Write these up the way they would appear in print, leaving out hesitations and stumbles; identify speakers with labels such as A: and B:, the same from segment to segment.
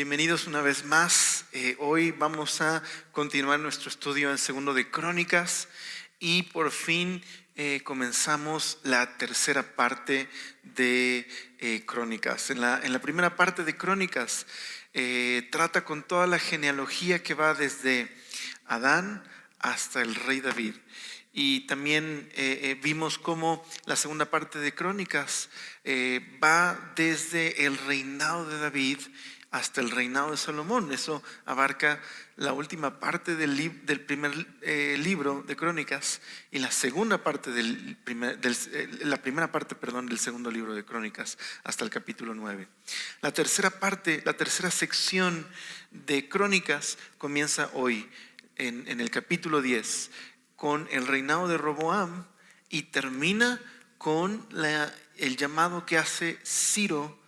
A: Bienvenidos una vez más. Hoy vamos a continuar nuestro estudio en segundo de Crónicas y por fin comenzamos la tercera parte de Crónicas. En la primera parte de Crónicas trata con toda la genealogía que va desde Adán hasta el rey David. Y también vimos cómo la segunda parte de Crónicas va desde el reinado de David hasta el reinado de Salomón. Eso abarca la última parte del primer libro de Crónicas y la segunda parte la primera parte del segundo libro de Crónicas hasta el capítulo 9. La tercera sección de Crónicas comienza hoy en el capítulo 10 con el reinado de Roboam y termina con el llamado que hace Ciro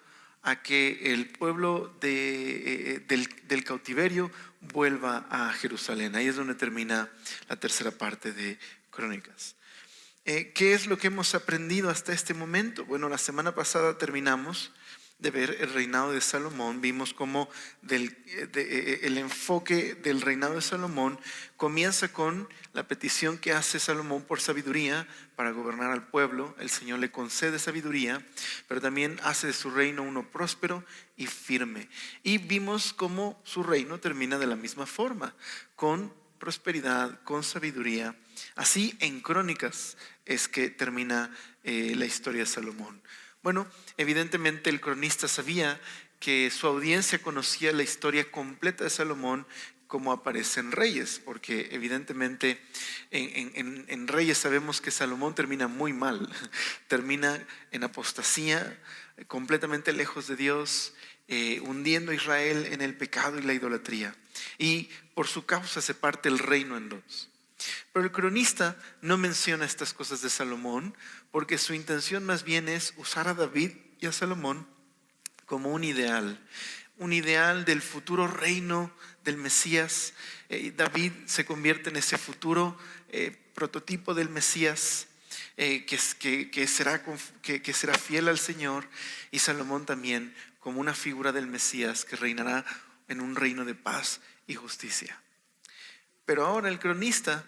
A: a que el pueblo del cautiverio vuelva a Jerusalén. Ahí es donde termina la tercera parte de Crónicas. ¿Qué es lo que hemos aprendido hasta este momento? Bueno, la semana pasada terminamos de ver el reinado de Salomón. Vimos cómo el enfoque del reinado de Salomón comienza con la petición que hace Salomón por sabiduría para gobernar al pueblo. El Señor le concede sabiduría, pero también hace de su reino uno próspero y firme. Y vimos cómo su reino termina de la misma forma, con prosperidad, con sabiduría. Así en Crónicas es que termina la historia de Salomón. Bueno, evidentemente el cronista sabía que su audiencia conocía la historia completa de Salomón como aparece en Reyes, porque evidentemente en Reyes sabemos que Salomón termina muy mal, termina en apostasía, completamente lejos de Dios, hundiendo a Israel en el pecado y la idolatría. Y por su causa se parte el reino en dos. Pero el cronista no menciona estas cosas de Salomón porque su intención más bien es usar a David y a Salomón como un ideal del futuro reino del Mesías. David se convierte en ese futuro prototipo del Mesías que será fiel al Señor, y Salomón también como una figura del Mesías que reinará en un reino de paz y justicia. Pero ahora el cronista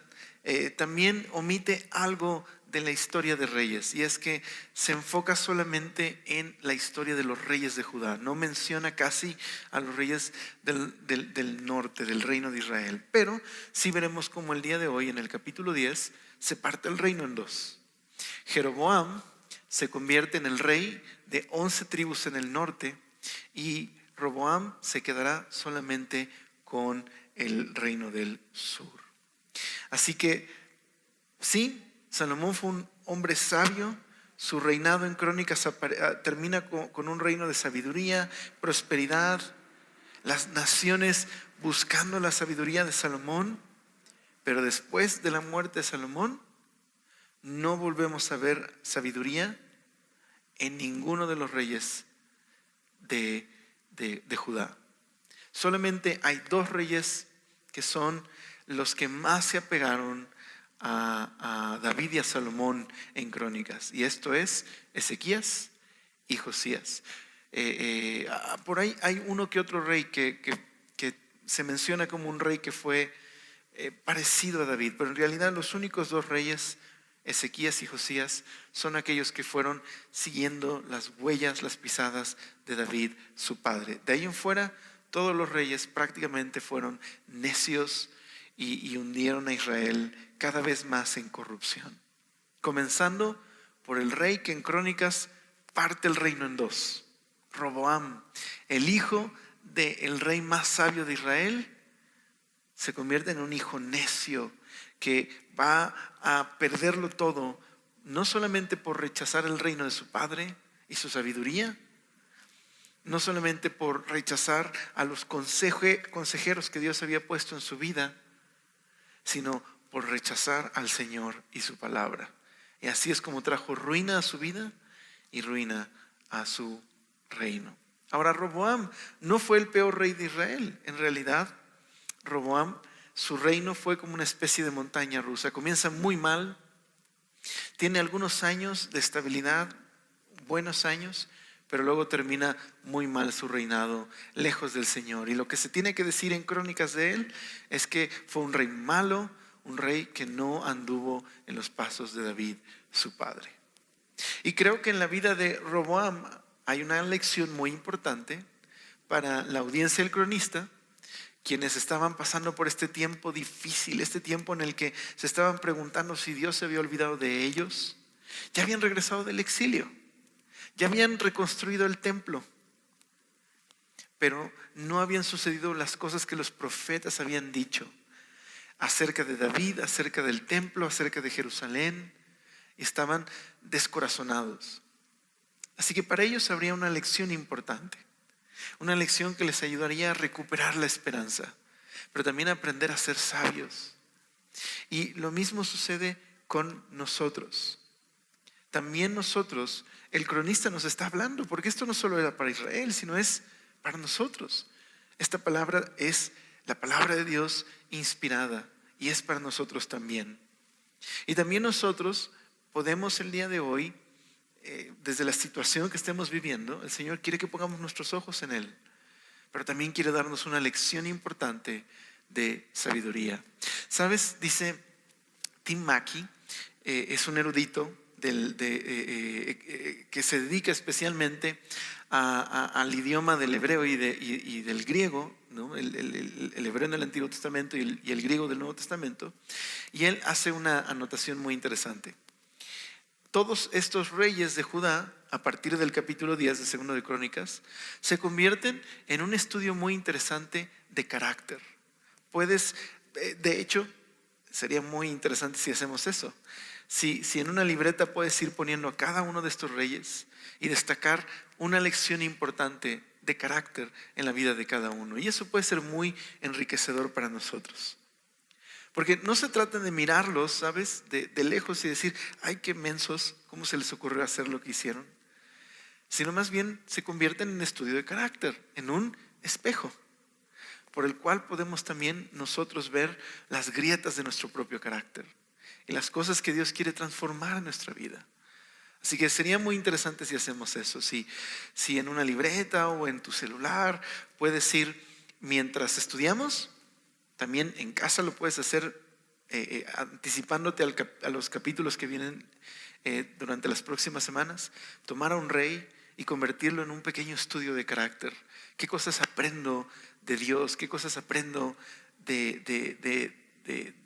A: también omite algo de la historia de reyes, y es que se enfoca solamente en la historia de los reyes de Judá. No menciona casi a los reyes del norte, del reino de Israel. Pero sí veremos cómo el día de hoy, en el capítulo 10, se parte el reino en dos. Jeroboam se convierte en el rey de 11 tribus en el norte, y Roboam se quedará solamente con el reino del sur. Así que sí, Salomón fue un hombre sabio. Su reinado en Crónicas termina con un reino de sabiduría, prosperidad, las naciones buscando la sabiduría de Salomón. Pero después de la muerte de Salomón no volvemos a ver sabiduría en ninguno de los reyes de Judá. Solamente hay dos reyes que son los que más se apegaron a David y a Salomón en Crónicas, y esto es Ezequías y Josías. Por ahí hay uno que otro rey que se menciona como un rey que fue parecido a David, pero en realidad los únicos dos reyes, Ezequías y Josías, son aquellos que fueron siguiendo las huellas, las pisadas de David, su padre. De ahí en fuera, todos los reyes prácticamente fueron necios y hundieron a Israel cada vez más en corrupción. Comenzando por el rey que en Crónicas parte el reino en dos. Roboam, el hijo del rey más sabio de Israel, se convierte en un hijo necio que va a perderlo todo, no solamente por rechazar el reino de su padre y su sabiduría, no solamente por rechazar a los consejeros que Dios había puesto en su vida, sino por rechazar al Señor y su palabra. Y así es como trajo ruina a su vida y ruina a su reino. Ahora, Roboam no fue el peor rey de Israel. En realidad, Roboam, su reino fue como una especie de montaña rusa. Comienza muy mal, tiene algunos años de estabilidad, buenos años, pero luego termina muy mal su reinado, lejos del Señor. Y lo que se tiene que decir en Crónicas de él es que fue un rey malo, un rey que no anduvo en los pasos de David, su padre. Y creo que en la vida de Roboam hay una lección muy importante para la audiencia del cronista, quienes estaban pasando por este tiempo difícil, este tiempo en el que se estaban preguntando si Dios se había olvidado de ellos. Ya habían regresado del exilio, ya habían reconstruido el templo, pero no habían sucedido las cosas que los profetas habían dicho acerca de David, acerca del templo, acerca de Jerusalén. Estaban descorazonados. Así que para ellos habría una lección importante, una lección que les ayudaría a recuperar la esperanza, pero también a aprender a ser sabios. Y lo mismo sucede con nosotros. También nosotros, el cronista nos está hablando, porque esto no solo era para Israel, sino es para nosotros. Esta palabra es la palabra de Dios inspirada y es para nosotros también. Y también nosotros podemos el día de hoy, desde la situación que estemos viviendo, el Señor quiere que pongamos nuestros ojos en Él, pero también quiere darnos una lección importante de sabiduría. ¿Sabes? Dice Tim Mackie, es un erudito que se dedica especialmente al idioma del hebreo y del griego, ¿no? El hebreo en el Antiguo Testamento y el griego del Nuevo Testamento, y él hace una anotación muy interesante. Todos estos reyes de Judá, a partir del capítulo 10 de Segundo de Crónicas, se convierten en un estudio muy interesante de carácter. De hecho, sería muy interesante si hacemos eso. Si en una libreta puedes ir poniendo a cada uno de estos reyes y destacar una lección importante de carácter en la vida de cada uno. Y eso puede ser muy enriquecedor para nosotros. Porque no se trata de mirarlos, ¿sabes? De lejos y decir, ay, qué mensos, ¿cómo se les ocurrió hacer lo que hicieron? Sino más bien se convierten en estudio de carácter, en un espejo, por el cual podemos también nosotros ver las grietas de nuestro propio carácter y las cosas que Dios quiere transformar en nuestra vida. Así que sería muy interesante si hacemos eso, si en una libreta o en tu celular puedes ir mientras estudiamos. También en casa lo puedes hacer anticipándote a los capítulos que vienen durante las próximas semanas. Tomar a un rey y convertirlo en un pequeño estudio de carácter. ¿Qué cosas aprendo de Dios? ¿Qué cosas aprendo de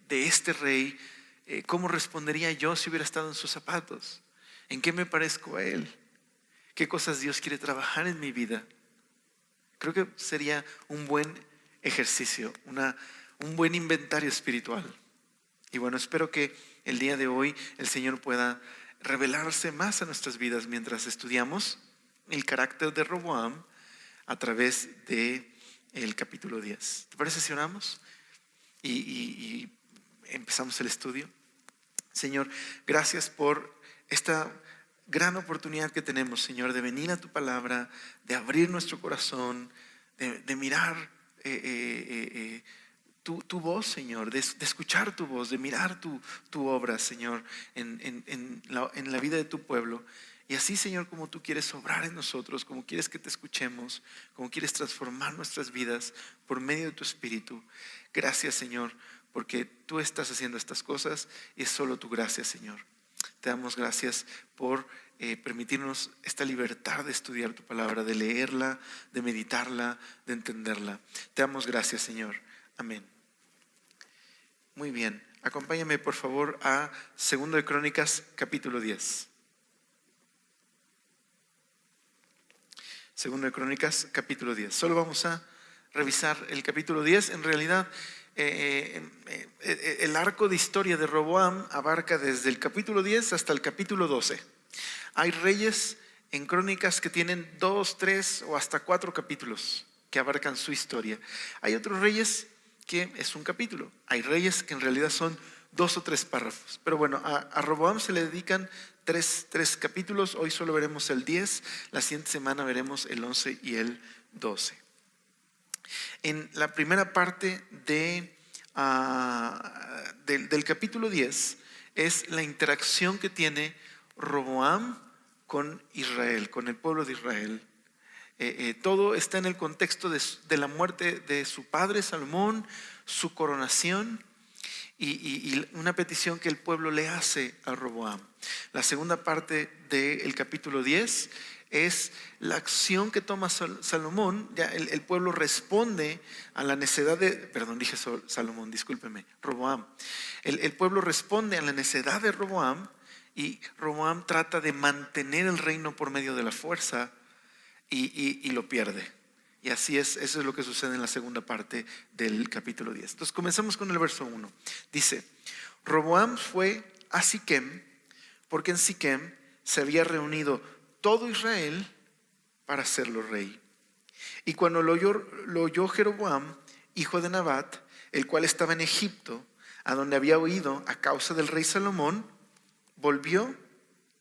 A: este rey? ¿Cómo respondería yo si hubiera estado en sus zapatos? ¿En qué me parezco a él? ¿Qué cosas Dios quiere trabajar en mi vida? Creo que sería un buen ejercicio, un buen inventario espiritual. Y bueno, espero que el día de hoy el Señor pueda revelarse más a nuestras vidas mientras estudiamos el carácter de Roboam a través del capítulo 10. ¿Te parece si oramos? Y empezamos el estudio. Señor, gracias por esta gran oportunidad que tenemos, Señor, de venir a tu palabra, de abrir nuestro corazón, de mirar tu voz, Señor, de escuchar tu voz, de mirar tu obra, Señor, en la vida de tu pueblo. Y así, Señor, como tú quieres obrar en nosotros, como quieres que te escuchemos, como quieres transformar nuestras vidas por medio de tu Espíritu. Gracias, Señor, porque tú estás haciendo estas cosas y es solo tu gracia, Señor. Te damos gracias por permitirnos esta libertad de estudiar tu palabra, de leerla, de meditarla, de entenderla. Te damos gracias, Señor. Amén. Muy bien. Acompáñame, por favor, a 2 de Crónicas, capítulo 10. 2 de Crónicas, capítulo 10. Solo vamos a revisar el capítulo 10. En realidad, el arco de historia de Roboam abarca desde el capítulo 10 hasta el capítulo 12. Hay reyes en Crónicas que tienen 2, 3 o hasta 4 capítulos que abarcan su historia. Hay otros reyes que es un capítulo. Hay reyes que en realidad son 2 o 3 párrafos. Pero bueno, a Roboam se le dedican 3 capítulos. Hoy solo veremos el 10. La siguiente semana veremos el 11 y el 12. En la primera parte del capítulo 10 es la interacción que tiene Roboam con Israel, con el pueblo de Israel. Todo está en el contexto de la muerte de su padre Salomón, su coronación y una petición que el pueblo le hace a Roboam. La segunda parte del capítulo 10 es la acción que toma Salomón. Ya el pueblo responde a la necedad Salomón, discúlpeme, Roboam. El pueblo responde a la necedad de Roboam y Roboam trata de mantener el reino por medio de la fuerza y lo pierde. Y así es, eso es lo que sucede en la segunda parte del capítulo 10. Entonces comenzamos con el verso 1. Dice: Roboam fue a Siquem, porque en Siquem se había reunido todo Israel para hacerlo rey. Y cuando lo oyó Jeroboam, hijo de Nabat, el cual estaba en Egipto, a donde había huido a causa del rey Salomón, volvió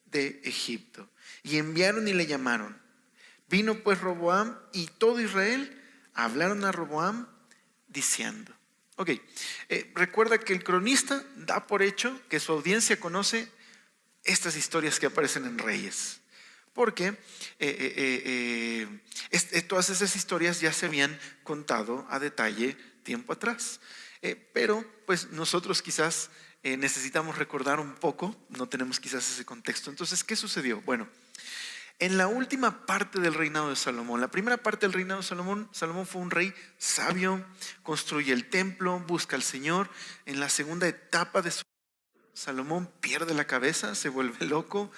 A: de Egipto. Y enviaron y le llamaron. Vino pues Roboam y todo Israel hablaron a Roboam diciendo. Recuerda que el cronista da por hecho que su audiencia conoce estas historias que aparecen en Reyes, porque todas esas historias ya se habían contado a detalle tiempo atrás. Pero pues nosotros quizás necesitamos recordar un poco, no tenemos quizás ese contexto. Entonces, ¿qué sucedió? Bueno, en la última parte del reinado de Salomón, la primera parte del reinado de Salomón, Salomón fue un rey sabio, construye el templo, busca al Señor. En la segunda etapa de Salomón pierde la cabeza, se vuelve loco.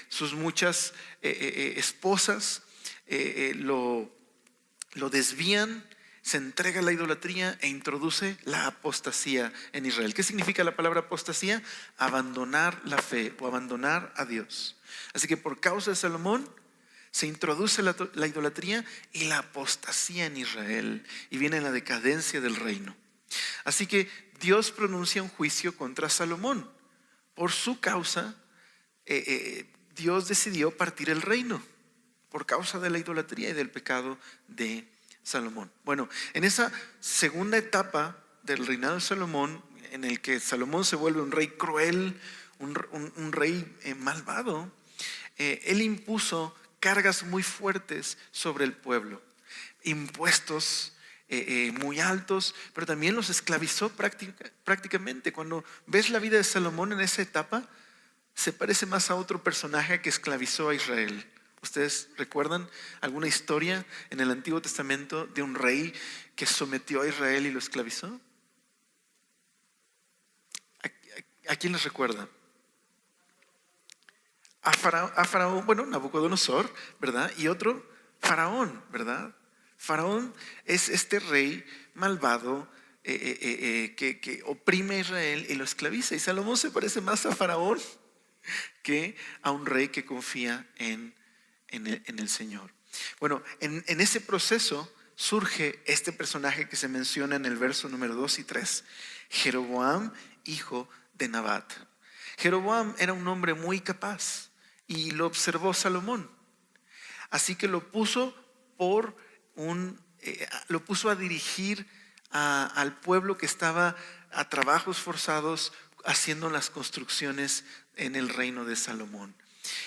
A: Sus muchas esposas lo desvían, se entrega a la idolatría e introduce la apostasía en Israel. ¿Qué significa la palabra apostasía? Abandonar la fe o abandonar a Dios. Así que por causa de Salomón se introduce la idolatría y la apostasía en Israel, y viene la decadencia del reino. Así que Dios pronuncia un juicio contra Salomón. Por su causa, Dios decidió partir el reino, por causa de la idolatría y del pecado de Salomón. Bueno, en esa segunda etapa del reinado de Salomón, en el que Salomón se vuelve un rey cruel, un rey malvado, él impuso cargas muy fuertes sobre el pueblo, impuestos muy altos, pero también los esclavizó prácticamente. Cuando ves la vida de Salomón en esa etapa, se parece más a otro personaje que esclavizó a Israel. ¿Ustedes recuerdan alguna historia en el Antiguo Testamento de un rey que sometió a Israel y lo esclavizó? ¿A quién les recuerda? A Faraón, bueno, Nabucodonosor, ¿verdad? Y otro, Faraón, ¿verdad? Faraón es este rey malvado que oprime a Israel y lo esclaviza. Y Salomón se parece más a Faraón que a un rey que confía en el Señor. Bueno, en ese proceso surge este personaje que se menciona en el verso número 2 y 3, Jeroboam, hijo de Nabat. Jeroboam era un hombre muy capaz y lo observó Salomón. Así que lo puso a dirigir al pueblo que estaba a trabajos forzados haciendo las construcciones en el reino de Salomón.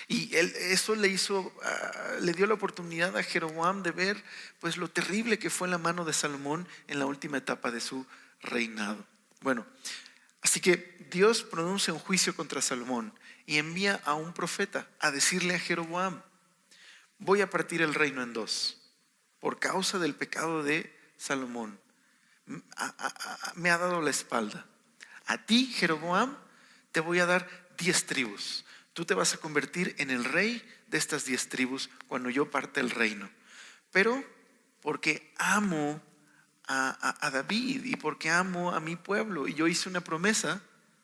A: Y eso le dio la oportunidad a Jeroboam de ver pues lo terrible que fue la mano de Salomón en la última etapa de su reinado. Bueno, así que Dios pronuncia un juicio contra Salomón y envía a un profeta a decirle a Jeroboam: voy a partir el reino en dos por causa del pecado de Salomón. Me ha dado la espalda. A ti, Jeroboam, te voy a dar 10 tribus. Tú te vas a convertir en el rey de estas 10 tribus cuando yo parte el reino. Pero porque amo a David y porque amo a mi pueblo. Y yo hice una promesa.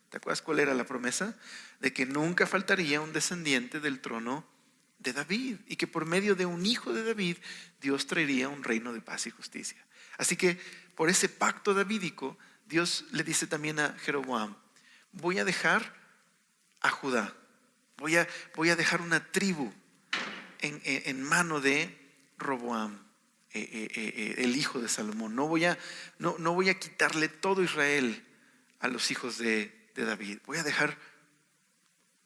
A: ¿Te acuerdas cuál era la promesa? De que nunca faltaría un descendiente del trono de David, y que por medio de un hijo de David Dios traería un reino de paz y justicia. Así que por ese pacto davídico, Dios le dice también a Jeroboam: voy a dejar a Judá, voy a dejar una tribu en mano de Roboam, el hijo de Salomón. No voy a quitarle todo Israel a los hijos de David. Voy a dejar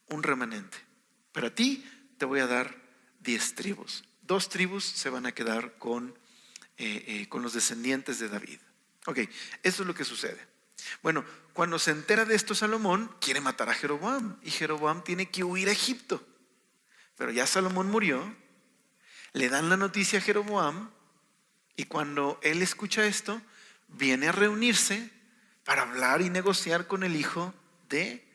A: un remanente. pero a ti te voy a dar 10 tribus. 2 tribus se van a quedar con los descendientes de David. Ok, eso es lo que sucede. Bueno, cuando se entera de esto Salomón, quiere matar a Jeroboam, y Jeroboam tiene que huir a Egipto. Pero ya Salomón murió, le dan la noticia a Jeroboam, y cuando él escucha esto, viene a reunirse para hablar y negociar con el hijo de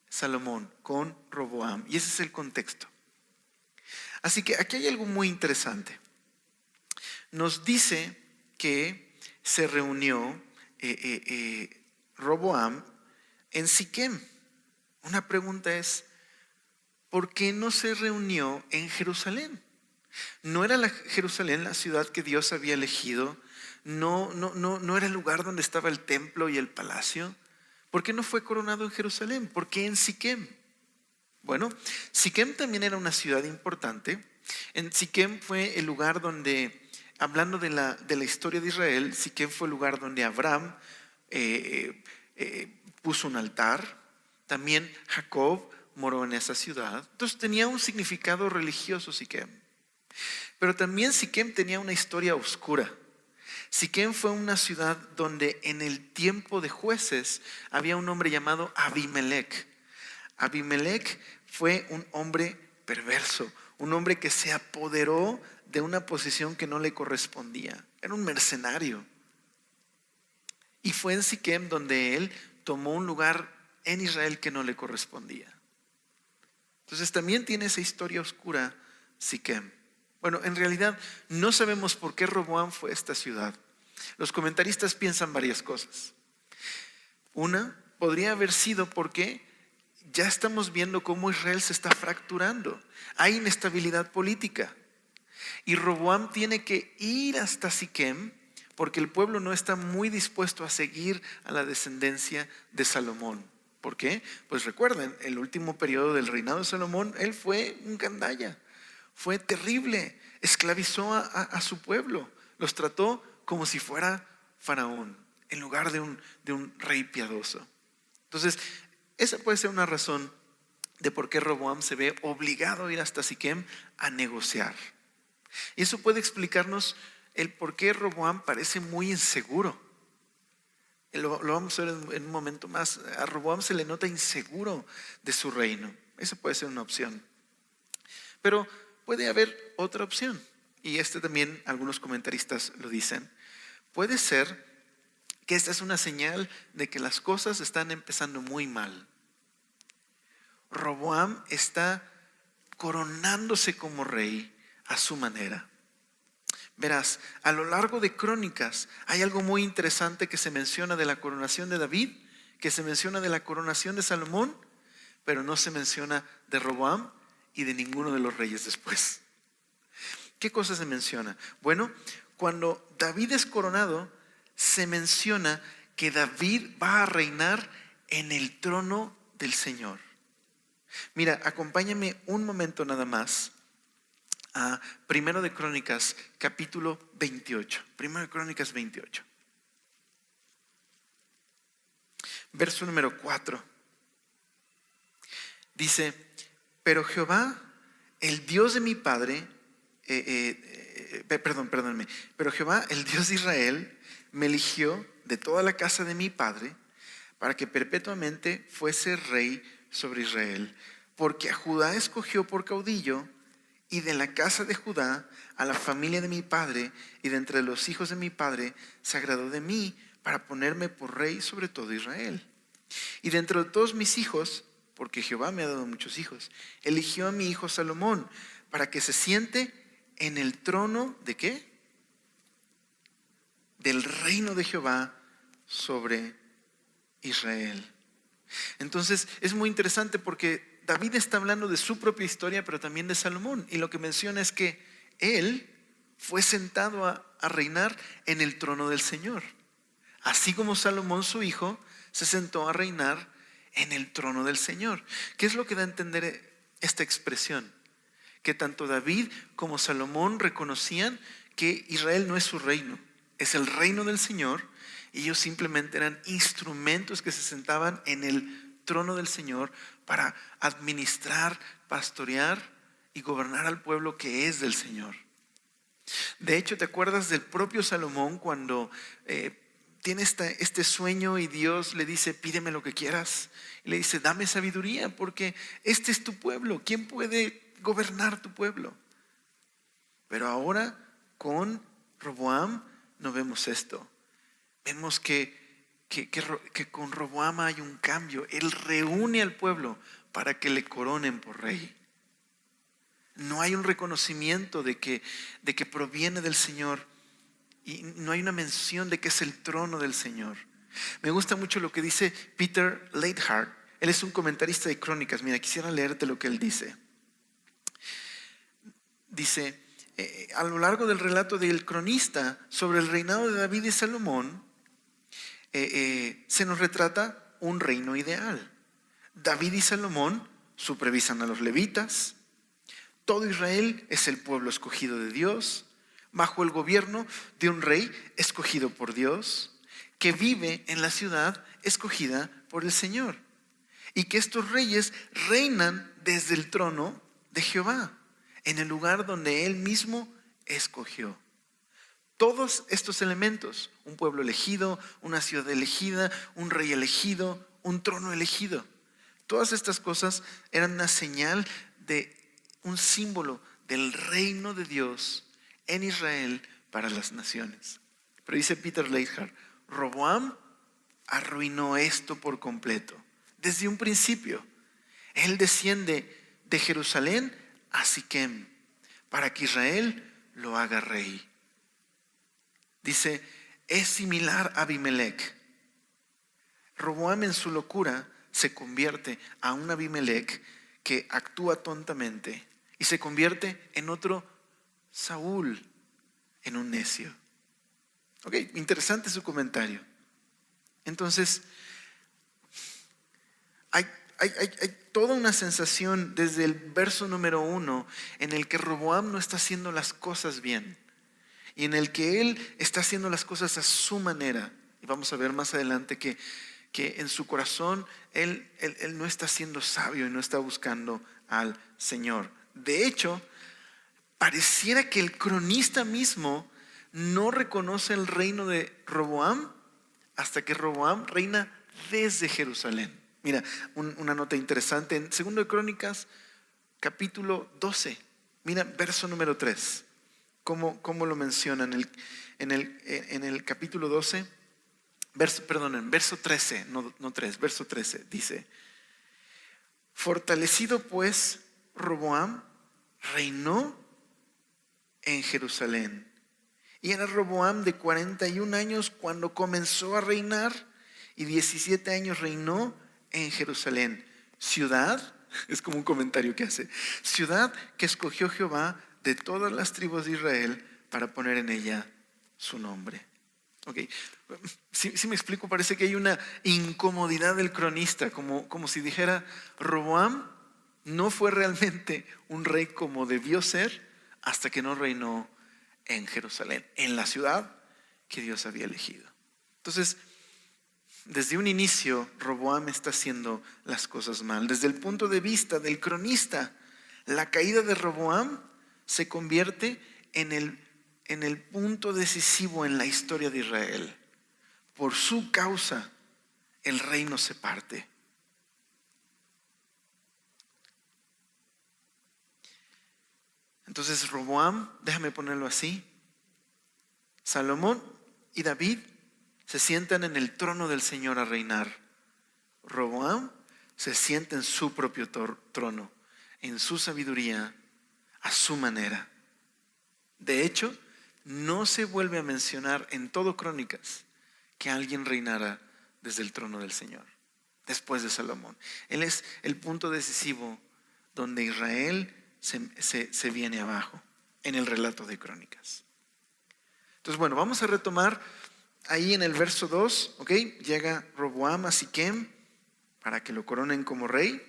A: Salomón, con Roboam. Y ese es el contexto. Así que aquí hay algo muy interesante. Nos dice que se reunió Roboam en Siquem. Una pregunta es, ¿por qué no se reunió en Jerusalén? ¿No era Jerusalén la ciudad que Dios había elegido? ¿No era el lugar donde estaba el templo y el palacio? ¿Por qué no fue coronado en Jerusalén? ¿Por qué en Siquem? Bueno, Siquem también era una ciudad importante. En Siquem fue el lugar donde, hablando de la historia de Israel, Siquem fue el lugar donde Abraham puso un altar. También Jacob moró en esa ciudad. Entonces tenía un significado religioso Siquem. Pero también Siquem tenía una historia oscura. Siquem fue una ciudad donde en el tiempo de jueces había un hombre llamado Abimelech. Abimelech fue un hombre perverso, un hombre que se apoderó de una posición que no le correspondía. Era un mercenario. Y fue en Siquem donde él tomó un lugar en Israel que no le correspondía. Entonces también tiene esa historia oscura Siquem. Bueno, en realidad no sabemos por qué Roboam fue a esta ciudad. Los comentaristas piensan varias cosas. Una, podría haber sido porque ya estamos viendo cómo Israel se está fracturando. Hay inestabilidad política. Y Roboam tiene que ir hasta Siquem porque el pueblo no está muy dispuesto a seguir a la descendencia de Salomón. ¿Por qué? Pues recuerden, el último periodo del reinado de Salomón, él fue un gandalla. Fue terrible, esclavizó a su pueblo, los trató como si fuera faraón, en lugar de un rey piadoso. Entonces, esa puede ser una razón de por qué Roboam se ve obligado a ir hasta Siquem a negociar. Y eso puede explicarnos el por qué Roboam parece muy inseguro. Lo vamos a ver en un momento más. A Roboam se le nota inseguro de su reino. Esa puede ser una opción. Pero puede haber otra opción, y también algunos comentaristas lo dicen. Puede ser que esta es una señal de que las cosas están empezando muy mal. Roboam está coronándose como rey a su manera. Verás, a lo largo de Crónicas hay algo muy interesante que se menciona de la coronación de David, que se menciona de la coronación de Salomón, pero no se menciona de Roboam y de ninguno de los reyes después. ¿Qué cosa se menciona? Bueno, cuando David es coronado, se menciona que David va a reinar en el trono del Señor. Mira, acompáñame un momento nada más a Primero de Crónicas, capítulo 28. Primero de Crónicas 28. Verso número 4. Dice, pero Jehová, el Dios de mi padre, pero Jehová, el Dios de Israel, me eligió de toda la casa de mi padre para que perpetuamente fuese rey sobre Israel, porque a Judá escogió por caudillo, y de la casa de Judá a la familia de mi padre y de entre los hijos de mi padre se agradó de mí para ponerme por rey sobre todo Israel. Y dentro de todos mis hijos, porque Jehová me ha dado muchos hijos, eligió a mi hijo Salomón para que se siente en el trono ¿de qué? Del reino de Jehová sobre Israel. Entonces es muy interesante porque David está hablando de su propia historia, pero también de Salomón. Y lo que menciona es que él fue sentado a reinar en el trono del Señor. Así como Salomón, su hijo, se sentó a reinar en el trono del Señor. ¿Qué es lo que da a entender esta expresión? Que tanto David como Salomón reconocían que Israel no es su reino, es el reino del Señor, y ellos simplemente eran instrumentos que se sentaban en el trono del Señor para administrar, pastorear y gobernar al pueblo que es del Señor. De hecho, ¿te acuerdas del propio Salomón cuando tiene este sueño y Dios le dice, pídeme lo que quieras? Y le dice, dame sabiduría porque este es tu pueblo. ¿Quién puede gobernar tu pueblo? Pero ahora con Roboam no vemos esto. Vemos que con Roboam hay un cambio. Él reúne al pueblo para que le coronen por rey. No hay un reconocimiento de que proviene del Señor y no hay una mención de que es el trono del Señor. Me gusta mucho lo que dice Peter Leithart. Él es un comentarista de Crónicas. Mira, quisiera leerte lo que él dice. Dice, a lo largo del relato del cronista sobre el reinado de David y Salomón, se nos retrata un reino ideal. David y Salomón supervisan a los levitas. Todo Israel es el pueblo escogido de Dios, bajo el gobierno de un rey escogido por Dios, que vive en la ciudad escogida por el Señor. Y que estos reyes reinan desde el trono de Jehová, en el lugar donde Él mismo escogió. Todos estos elementos, un pueblo elegido, una ciudad elegida, un rey elegido, un trono elegido, todas estas cosas eran una señal de un símbolo del reino de Dios en Israel para las naciones. Pero dice Peter Leithart, Roboam arruinó esto por completo. Desde un principio, él desciende de Jerusalén a Siquem para que Israel lo haga rey. Dice, es similar a Abimelech. Roboam en su locura se convierte a un Abimelech que actúa tontamente y se convierte en otro Saúl, en un necio. Ok, interesante su comentario. Entonces, hay toda una sensación desde el verso número 1 en el que Roboam no está haciendo las cosas bien y en el que él está haciendo las cosas a su manera. Y vamos a ver más adelante que en su corazón él no está siendo sabio y no está buscando al Señor. De hecho, pareciera que el cronista mismo no reconoce el reino de Roboam hasta que Roboam reina desde Jerusalén. Mira, una nota interesante en 2 de Crónicas, capítulo 12. Mira, verso número 3. ¿Cómo lo menciona en el capítulo 12? En verso 13, no 3, verso 13. Dice, fortalecido pues Roboam reinó en Jerusalén. Y era Roboam de 41 años cuando comenzó a reinar y 17 años reinó en Jerusalén. Ciudad, es como un comentario que hace, ciudad que escogió Jehová de todas las tribus de Israel para poner en ella su nombre. Ok, si me explico, parece que hay una incomodidad del cronista, como si dijera, Roboam no fue realmente un rey como debió ser hasta que no reinó en Jerusalén, en la ciudad que Dios había elegido. Entonces, desde un inicio, Roboam está haciendo las cosas mal. Desde el punto de vista del cronista, la caída de Roboam se convierte en el punto decisivo en la historia de Israel. Por su causa, el reino se parte. Entonces Roboam, déjame ponerlo así, Salomón y David se sientan en el trono del Señor a reinar. Roboam se sienta en su propio trono, en su sabiduría, a su manera. De hecho, no se vuelve a mencionar en todo Crónicas que alguien reinara desde el trono del Señor, después de Salomón. Él es el punto decisivo donde Israel se viene abajo en el relato de Crónicas. Entonces, bueno, vamos a retomar ahí en el verso 2, ¿ok? Llega Roboam a Siquem para que lo coronen como rey.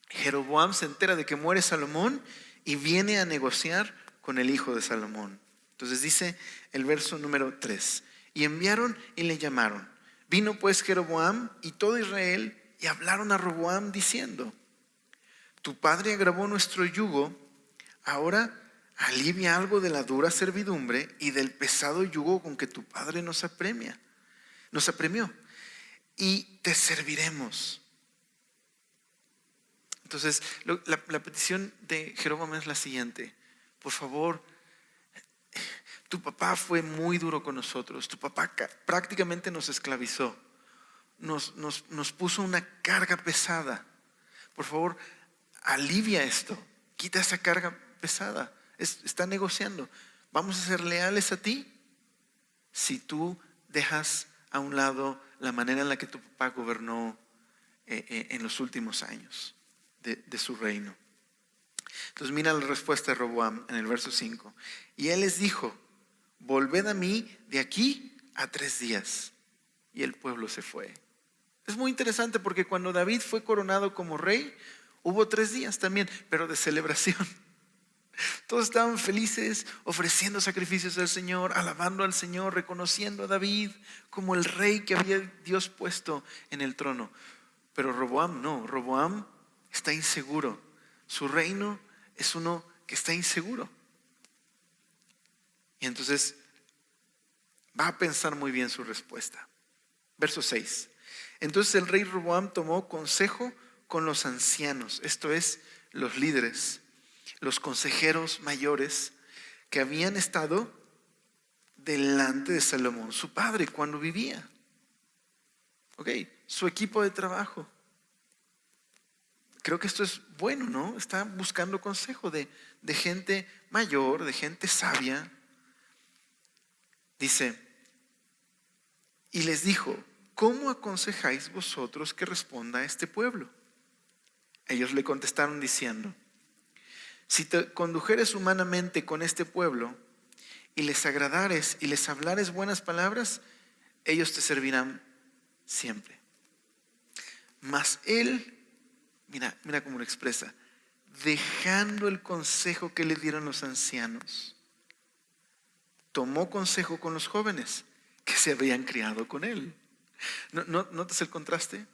A: Jeroboam se entera de que muere Salomón y viene a negociar con el hijo de Salomón. Entonces dice el verso número 3, y enviaron y le llamaron. Vino pues Jeroboam y todo Israel y hablaron a Roboam diciendo: tu padre agravó nuestro yugo, ahora alivia algo de la dura servidumbre y del pesado yugo con que tu padre nos apremió, y te serviremos. Entonces, la petición de Jeroboam es la siguiente: por favor, tu papá fue muy duro con nosotros, tu papá prácticamente nos esclavizó, nos puso una carga pesada. Por favor, alivia esto, quita esa carga pesada. Está negociando. Vamos a ser leales a ti si tú dejas a un lado la manera en la que tu papá gobernó en los últimos años de su reino. Entonces mira la respuesta de Roboam en el verso 5. Y él les dijo: volved a mí de aquí a 3 días. Y el pueblo se fue. Es muy interesante porque cuando David fue coronado como rey, hubo 3 días también, pero de celebración. Todos estaban felices, ofreciendo sacrificios al Señor, alabando al Señor, reconociendo a David como el rey que había Dios puesto en el trono. Pero Roboam no, Roboam está inseguro. Su reino es uno que está inseguro. Y entonces va a pensar muy bien su respuesta. Verso 6. Entonces el rey Roboam tomó consejo con los ancianos, esto es, los líderes, los consejeros mayores que habían estado delante de Salomón, su padre, cuando vivía. Su equipo de trabajo. Creo que esto es bueno, ¿no? Está buscando consejo de gente mayor, de gente sabia. Dice, y les dijo: ¿cómo aconsejáis vosotros que responda a este pueblo? Ellos le contestaron diciendo: si te condujeres humanamente con este pueblo y les agradares y les hablares buenas palabras, ellos te servirán siempre. Mas él, mira cómo lo expresa, dejando el consejo que le dieron los ancianos, tomó consejo con los jóvenes que se habían criado con él. ¿Notas el contraste?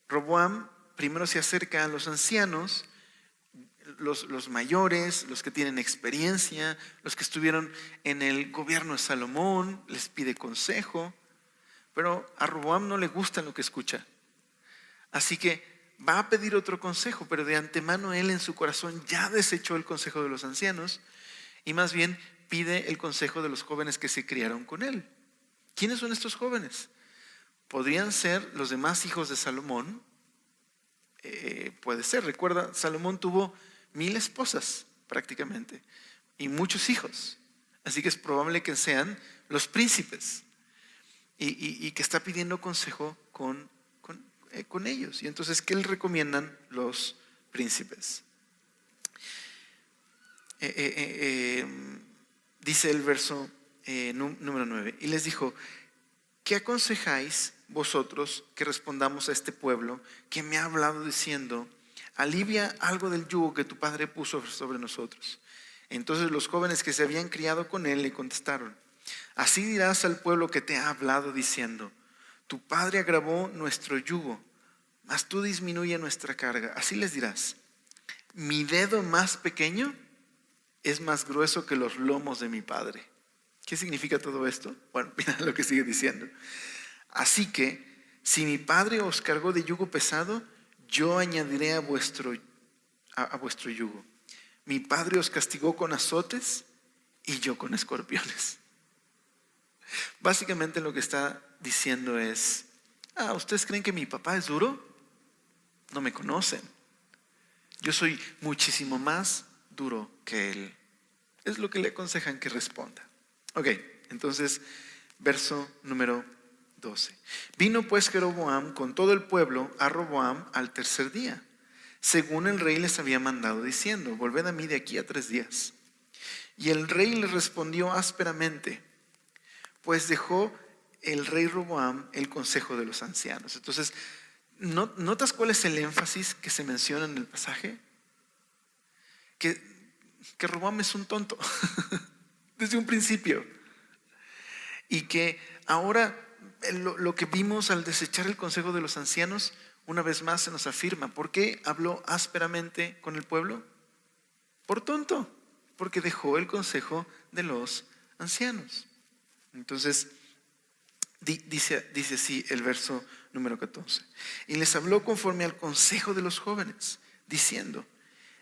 A: Roboam primero se acerca a los ancianos, los mayores, los que tienen experiencia, los que estuvieron en el gobierno de Salomón, les pide consejo, pero a Roboam no le gusta lo que escucha. Así que va a pedir otro consejo, pero de antemano él en su corazón ya desechó el consejo de los ancianos y más bien pide el consejo de los jóvenes que se criaron con él. ¿Quiénes son estos jóvenes? Podrían ser los demás hijos de Salomón. Puede ser, recuerda, Salomón tuvo 1000 esposas prácticamente y muchos hijos. Así que es probable que sean los príncipes y que está pidiendo consejo con ellos. Y entonces, ¿qué le recomiendan los príncipes? Dice el verso número 9. Y les dijo: ¿qué aconsejáis vosotros que respondamos a este pueblo que me ha hablado diciendo: alivia algo del yugo que tu padre puso sobre nosotros? Entonces los jóvenes que se habían criado con él le contestaron: así dirás al pueblo que te ha hablado diciendo: tu padre agravó nuestro yugo, mas tú disminuye nuestra carga. Así les dirás: mi dedo más pequeño es más grueso que los lomos de mi padre. ¿Qué significa todo esto? Bueno, mira lo que sigue diciendo. Así que, si mi padre os cargó de yugo pesado, yo añadiré a vuestro yugo. Mi padre os castigó con azotes y yo con escorpiones. Básicamente lo que está diciendo es: ¿ustedes creen que mi papá es duro? No me conocen. Yo soy muchísimo más duro que él. Es lo que le aconsejan que responda. Entonces, verso número 12. Vino pues Jeroboam con todo el pueblo a Roboam al 3er día, según el rey les había mandado, diciendo: volved a mí de aquí a 3 días. Y el rey le respondió ásperamente, pues dejó el rey Roboam el consejo de los ancianos. Entonces, ¿notas cuál es el énfasis que se menciona en el pasaje? Que Roboam es un tonto desde un principio, y que ahora lo que vimos al desechar el consejo de los ancianos, una vez más se nos afirma. ¿Por qué habló ásperamente con el pueblo? Por tonto, porque dejó el consejo de los ancianos. Entonces, dice así el verso número 14. Y les habló conforme al consejo de los jóvenes, diciendo: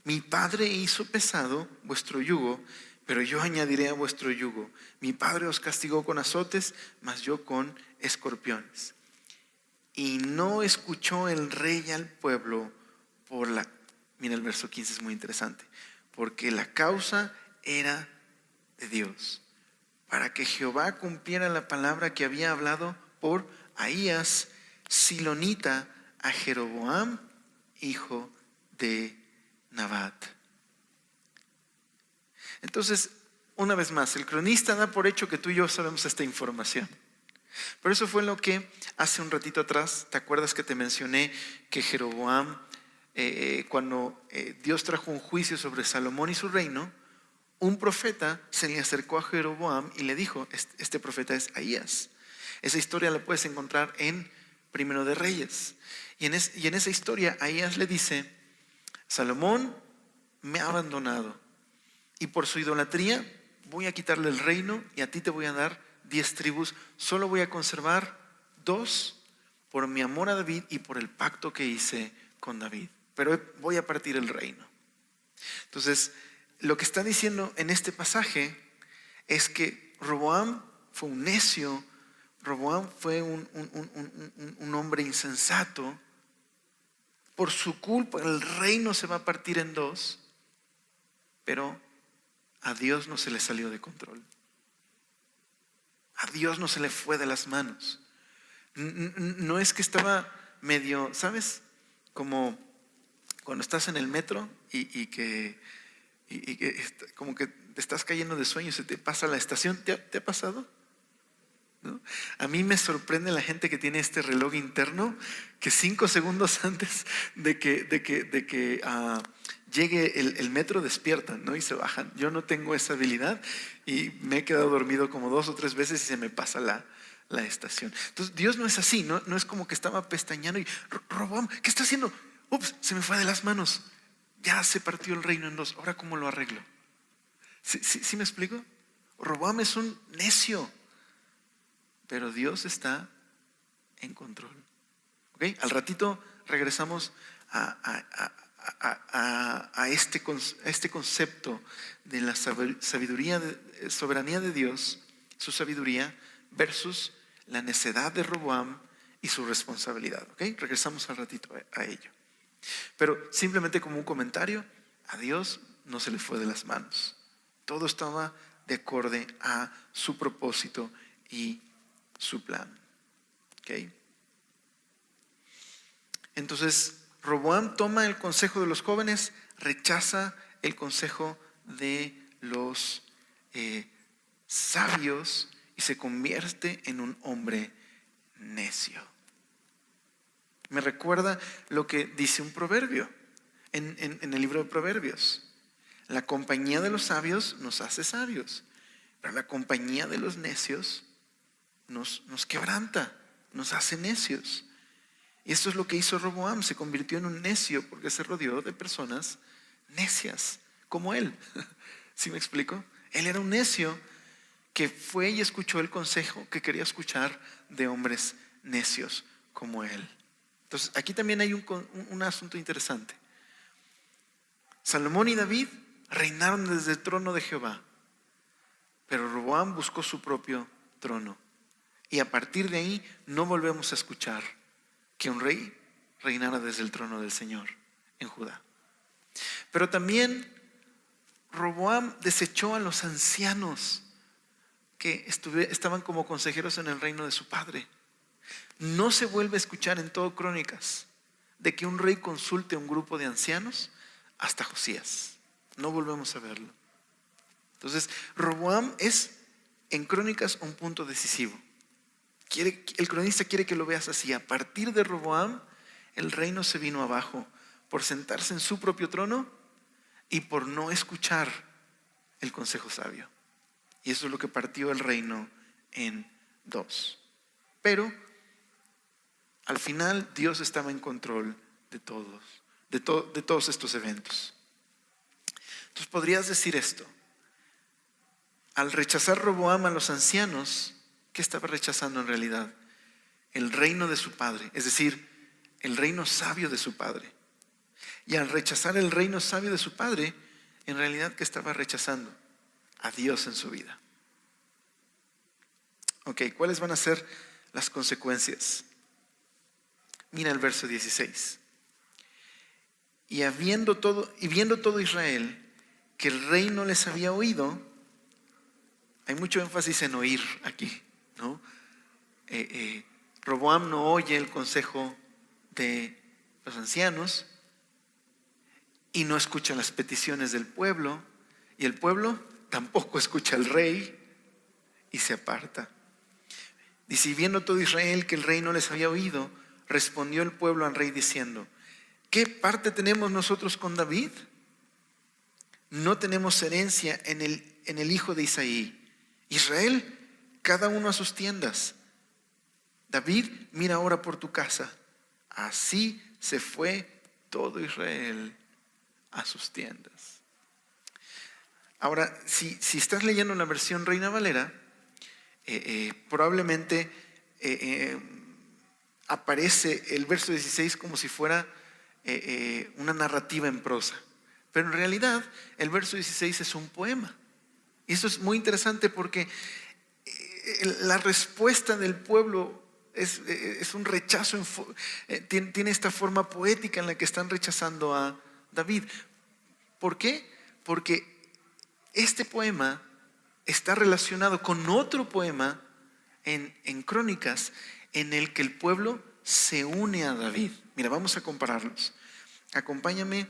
A: mi padre hizo pesado vuestro yugo, pero yo añadiré a vuestro yugo. Mi padre os castigó con azotes, mas yo con escorpiones. Y no escuchó el rey al pueblo mira, el verso 15 es muy interesante, porque la causa era de Dios, para que Jehová cumpliera la palabra que había hablado por Ahías, silonita, a Jeroboam, hijo de Nabat. Entonces, una vez más, el cronista da por hecho que tú y yo sabemos esta información. Pero eso fue lo que hace un ratito atrás, ¿te acuerdas que te mencioné que Jeroboam, cuando Dios trajo un juicio sobre Salomón y su reino, un profeta se le acercó a Jeroboam y le dijo, este profeta es Ahías. Esa historia la puedes encontrar en Primero de Reyes. Y en esa historia Ahías le dice: Salomón me ha abandonado y por su idolatría voy a quitarle el reino y a ti te voy a dar 10 tribus. Solo voy a conservar 2 por mi amor a David y por el pacto que hice con David. Pero voy a partir el reino. Entonces, lo que está diciendo en este pasaje es que Roboam fue un necio, Roboam fue un hombre insensato. Por su culpa el reino se va a partir en 2, pero a Dios no se le salió de control. A Dios no se le fue de las manos. No es que estaba medio, ¿sabes? Como cuando estás en el metro y que como que te estás cayendo de sueño y se te pasa la estación. ¿Te ha pasado? ¿No? A mí me sorprende la gente que tiene este reloj interno que 5 segundos antes de que llegue el metro despiertan, ¿no? Y se bajan. Yo no tengo esa habilidad y me he quedado dormido como 2 o 3 veces y se me pasa la estación. Entonces Dios no es así, no es como que estaba pestañando y Roboam, ¿qué está haciendo? Ups, se me fue de las manos. Ya se partió el reino en 2. Ahora, ¿cómo lo arreglo? ¿Sí me explico? Roboam es un necio, pero Dios está en control. ¿Okay? Al ratito regresamos a este concepto de la sabiduría, soberanía de Dios, su sabiduría versus la necedad de Roboam y su responsabilidad. ¿Okay? Regresamos al ratito a ello. Pero simplemente como un comentario, a Dios no se le fue de las manos. Todo estaba de acorde a su propósito y su plan. ¿Okay? Entonces, Roboam toma el consejo de los jóvenes, rechaza el consejo de los sabios y se convierte en un hombre necio. Me recuerda lo que dice un proverbio en el libro de Proverbios. La compañía de los sabios nos hace sabios, pero la compañía de los necios nos quebranta, nos hace necios. Y esto es lo que hizo Roboam, se convirtió en un necio porque se rodeó de personas necias, como él. ¿Sí me explico? Él era un necio que fue y escuchó el consejo que quería escuchar de hombres necios como él. Entonces, aquí también hay un asunto interesante. Salomón y David reinaron desde el trono de Jehová, pero Roboam buscó su propio trono. Y a partir de ahí no volvemos a escuchar que un rey reinara desde el trono del Señor en Judá. Pero también Roboam desechó a los ancianos que estaban como consejeros en el reino de su padre. No se vuelve a escuchar en todo Crónicas de que un rey consulte a un grupo de ancianos hasta Josías. No volvemos a verlo. Entonces, Roboam es en Crónicas un punto decisivo. El cronista quiere que lo veas así. A partir de Roboam, el reino se vino abajo por sentarse en su propio trono y por no escuchar el consejo sabio. Y eso es lo que partió el reino en 2. Pero al final Dios estaba en control de todos estos eventos. Entonces podrías decir esto: al rechazar Roboam a los ancianos, ¿qué estaba rechazando en realidad? El reino de su padre, es decir, el reino sabio de su padre. Y al rechazar el reino sabio de su padre, en realidad, ¿qué estaba rechazando? A Dios en su vida. Ok, ¿cuáles van a ser las consecuencias? Mira el verso 16. Y viendo todo Israel que el rey no les había oído, hay mucho énfasis en oír aquí, ¿no? Roboam no oye el consejo de los ancianos y no escucha las peticiones del pueblo, y el pueblo tampoco escucha al rey y se aparta. Dice: y viendo todo Israel que el rey no les había oído, respondió el pueblo al rey diciendo: ¿qué parte tenemos nosotros con David? No tenemos herencia en el hijo de Isaí. Israel, cada uno a sus tiendas. David, mira ahora por tu casa. Así se fue todo Israel a sus tiendas. Ahora, si estás leyendo la versión Reina Valera, probablemente aparece el verso 16 como si fuera una narrativa en prosa. Pero en realidad el verso 16 es un poema. Y eso es muy interesante porque la respuesta del pueblo es un rechazo, tiene esta forma poética en la que están rechazando a David. ¿Por qué? Porque este poema está relacionado con otro poema en Crónicas en el que el pueblo se une a David. Mira, vamos a compararlos. Acompáñame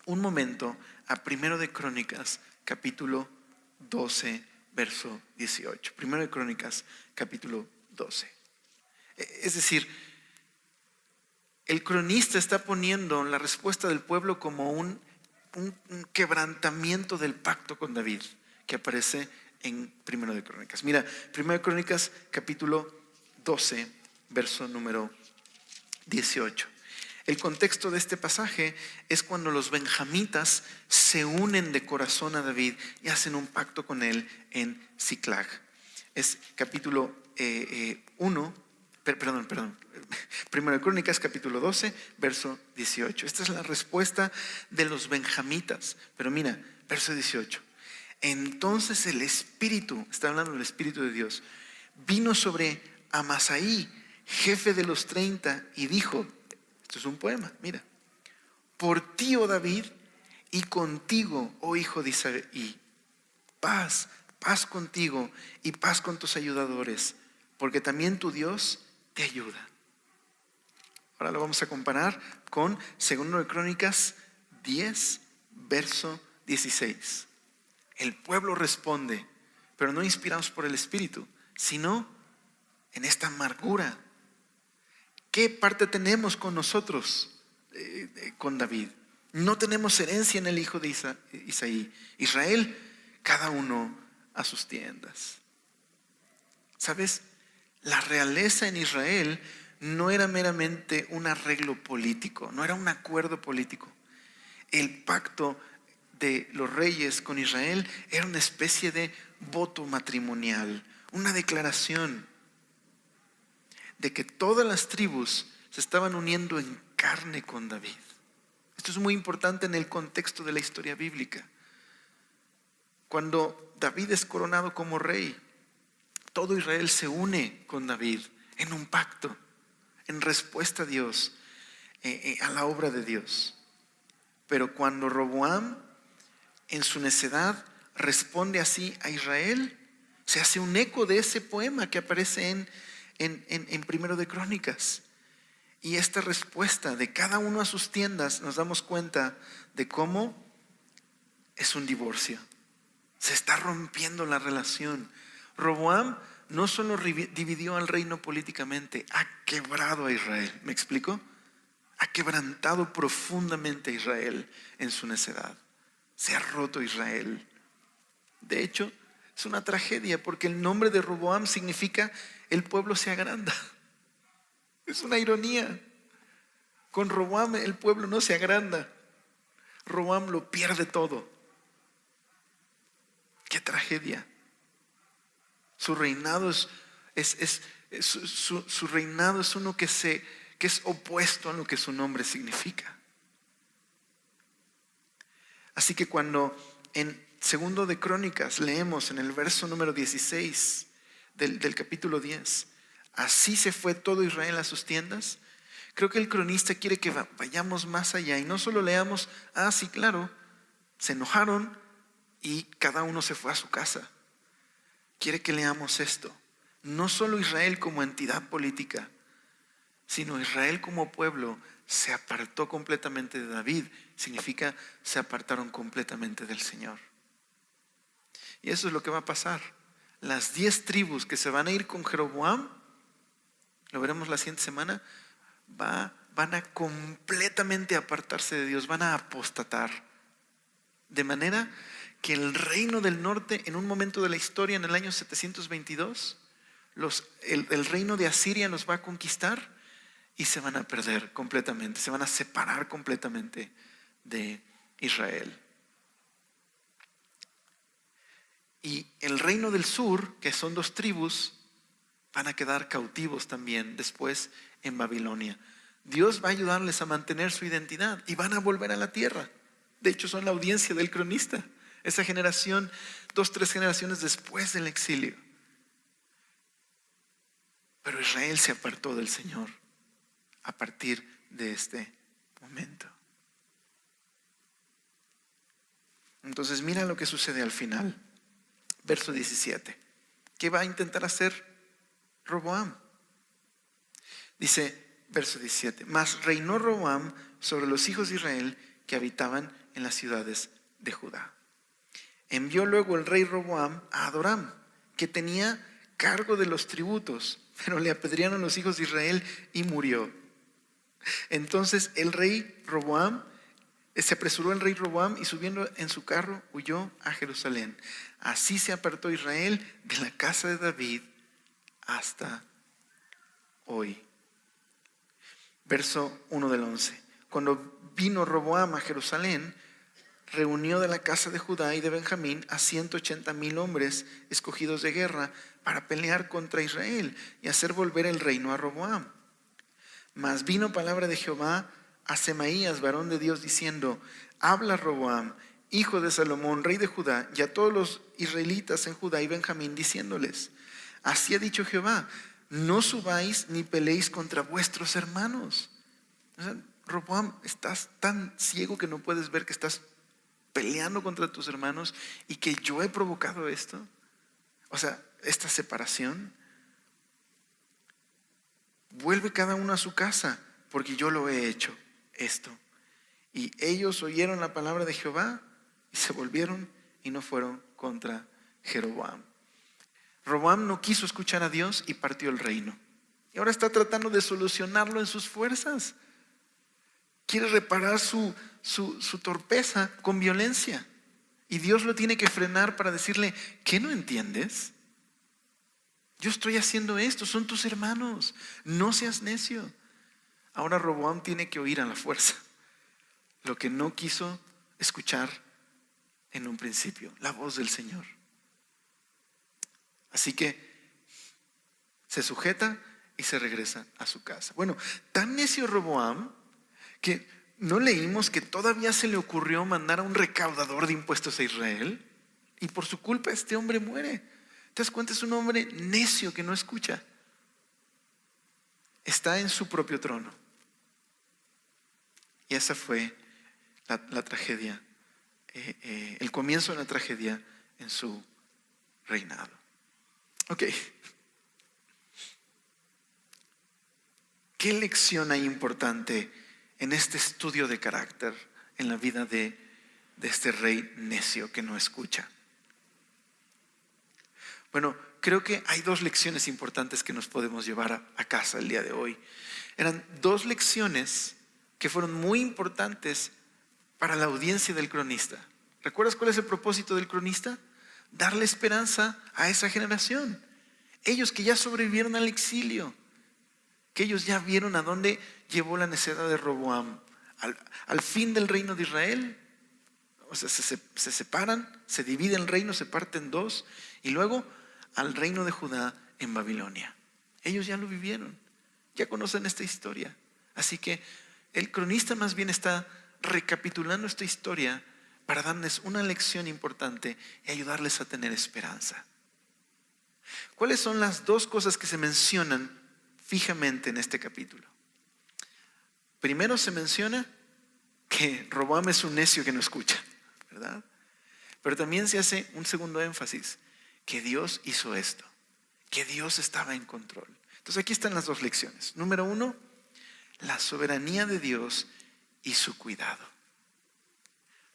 A: un momento a 1 de Crónicas, capítulo 12, verso 18. 1 de Crónicas, capítulo 12. Es decir, el cronista está poniendo la respuesta del pueblo como un quebrantamiento del pacto con David, que aparece en 1 de Crónicas. Mira, 1 de Crónicas, capítulo 12, verso número 18. El contexto de este pasaje es cuando los benjamitas se unen de corazón a David y hacen un pacto con él en Siclag. Es capítulo 1 de Crónicas, capítulo 12, verso 18. Esta es la respuesta de los benjamitas. Pero mira, verso 18. Entonces el Espíritu, está hablando del Espíritu de Dios, vino sobre Amasaí, jefe de los 30, y dijo, esto es un poema, mira: por ti, oh David, y contigo, oh hijo de Isaí, paz contigo y paz con tus ayudadores, porque también tu Dios te ayuda. Ahora lo vamos a comparar con 2 de Crónicas 10, verso 16. El pueblo responde, pero no inspirados por el Espíritu, sino en esta amargura. ¿Qué parte tenemos con nosotros, con David? No tenemos herencia en el hijo de Isaí. Israel, cada uno a sus tiendas. ¿Sabes? La realeza en Israel no era meramente un arreglo político, no era un acuerdo político. El pacto de los reyes con Israel era una especie de voto matrimonial, una declaración de que todas las tribus se estaban uniendo en carne con David. Esto es muy importante en el contexto de la historia bíblica. Cuando David es coronado como rey, todo Israel se une con David en un pacto, en respuesta a Dios, a la obra de Dios. Pero cuando Roboam, en su necedad, responde así a Israel, se hace un eco de ese poema que aparece en 1 de Crónicas. Y esta respuesta de cada uno a sus tiendas, nos damos cuenta de cómo es un divorcio. Se está rompiendo la relación. Roboam no solo dividió al reino políticamente, ha quebrado a Israel. ¿Me explico? Ha quebrantado profundamente a Israel en su necedad. Se ha roto Israel. De hecho, Es una tragedia porque el nombre de Roboam significa el pueblo se agranda. Es una ironía. Con Roboam el pueblo no se agranda. Roboam lo pierde todo. ¡Qué tragedia! Su reinado su reinado es uno que es opuesto a lo que su nombre significa. Así que cuando en Segundo de Crónicas leemos en el verso número 16 del capítulo 10, así se fue todo Israel a sus tiendas, creo que el cronista quiere que vayamos más allá y no solo leamos, sí, claro, se enojaron y cada uno se fue a su casa. Quiere que leamos esto. No solo Israel como entidad política, sino Israel como pueblo se apartó completamente de David. Significa se apartaron completamente del Señor. Y eso es lo que va a pasar. Las 10 tribus que se van a ir con Jeroboam, lo veremos la siguiente semana, van a completamente apartarse de Dios, van a apostatar. De manera que el reino del norte, en un momento de la historia, en el año 722, el reino de Asiria los va a conquistar y se van a perder completamente, se van a separar completamente de Israel. Y el reino del sur, que son 2 tribus, van a quedar cautivos también después en Babilonia. Dios va a ayudarles a mantener su identidad y van a volver a la tierra. De hecho, son la audiencia del cronista. Esa generación, 2-3 generaciones después del exilio. Pero Israel se apartó del Señor a partir de este momento. Entonces mira lo que sucede al final. Verso 17. ¿Qué va a intentar hacer Roboam? Dice, verso 17. Mas reinó Roboam sobre los hijos de Israel que habitaban en las ciudades de Judá. Envió luego el rey Roboam a Adoram, que tenía cargo de los tributos, pero le apedrearon los hijos de Israel y murió. Entonces se apresuró el rey Roboam y subiendo en su carro huyó a Jerusalén. Así se apartó Israel de la casa de David hasta hoy. Verso 1 del 11. Cuando vino Roboam a Jerusalén, reunió de la casa de Judá y de Benjamín a 180,000 hombres escogidos de guerra para pelear contra Israel y hacer volver el reino a Roboam. Mas vino palabra de Jehová a Semaías, varón de Dios, diciendo: habla Roboam, hijo de Salomón, rey de Judá, y a todos los israelitas en Judá y Benjamín, diciéndoles: así ha dicho Jehová, no subáis ni peleéis contra vuestros hermanos. O sea, Roboam, estás tan ciego que no puedes ver que estás peleando contra tus hermanos y que yo he provocado esto. O sea, esta separación. Vuelve cada uno a su casa, porque yo lo he hecho esto. Y ellos oyeron la palabra de Jehová y se volvieron y no fueron contra Jeroboam. Roboam no quiso escuchar a Dios y partió el reino. Y ahora está tratando de solucionarlo en sus fuerzas. Quiere reparar su torpeza con violencia. Y Dios lo tiene que frenar para decirle: ¿qué no entiendes? Yo estoy haciendo esto, son tus hermanos, no seas necio. Ahora Roboam tiene que oír a la fuerza lo que no quiso escuchar en un principio, la voz del Señor. Así que se sujeta y se regresa a su casa. Bueno, tan necio Roboam que no leímos que todavía se le ocurrió mandar a un recaudador de impuestos a Israel, y por su culpa este hombre muere. ¿Te das cuenta? Es un hombre necio que no escucha. Está en su propio trono. Y esa fue la tragedia, el comienzo de la tragedia en su reinado. Ok. ¿Qué lección hay importante en este estudio de carácter en la vida de este rey necio que no escucha? Bueno, creo que hay 2 lecciones importantes que nos podemos llevar a casa el día de hoy. Eran 2 lecciones que fueron muy importantes para la audiencia del cronista. ¿Recuerdas cuál es el propósito del cronista? darle esperanza a esa generación. Ellos que ya sobrevivieron al exilio, que ellos ya vieron a dónde llevó la necedad de Roboam. Al fin del reino de Israel, o sea, se separan, se divide el reino, se parte en dos, y luego al reino de Judá en Babilonia. Ellos ya lo vivieron, ya conocen esta historia. Así que el cronista más bien está recapitulando esta historia para darles una lección importante y ayudarles a tener esperanza. ¿Cuáles son las dos cosas que se mencionan fijamente en este capítulo? Primero se menciona que Roboam es un necio que no escucha, ¿verdad? Pero también se hace un segundo énfasis, que Dios hizo esto, que Dios estaba en control. Entonces aquí están las dos lecciones. Número 1, la soberanía de Dios y su cuidado.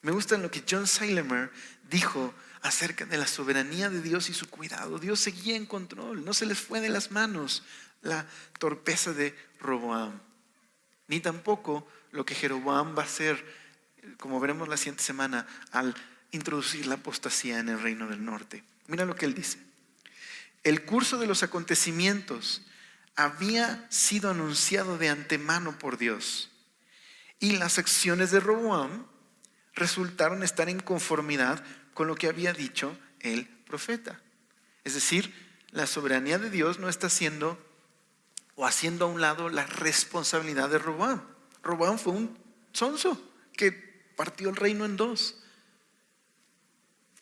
A: Me gusta lo que John Seilemer dijo acerca de la soberanía de Dios y su cuidado. Dios seguía en control, no se les fue de las manos la torpeza de Roboam, ni tampoco lo que Jeroboam va a hacer, como veremos la siguiente semana, al introducir la apostasía en el reino del norte. Mira lo que él dice. El curso de los acontecimientos había sido anunciado de antemano por Dios, y las acciones de Roboam resultaron estar en conformidad con lo que había dicho el profeta. Es decir, la soberanía de Dios no está haciendo a un lado la responsabilidad de Roboam. Roboam fue un sonso que partió el reino en dos.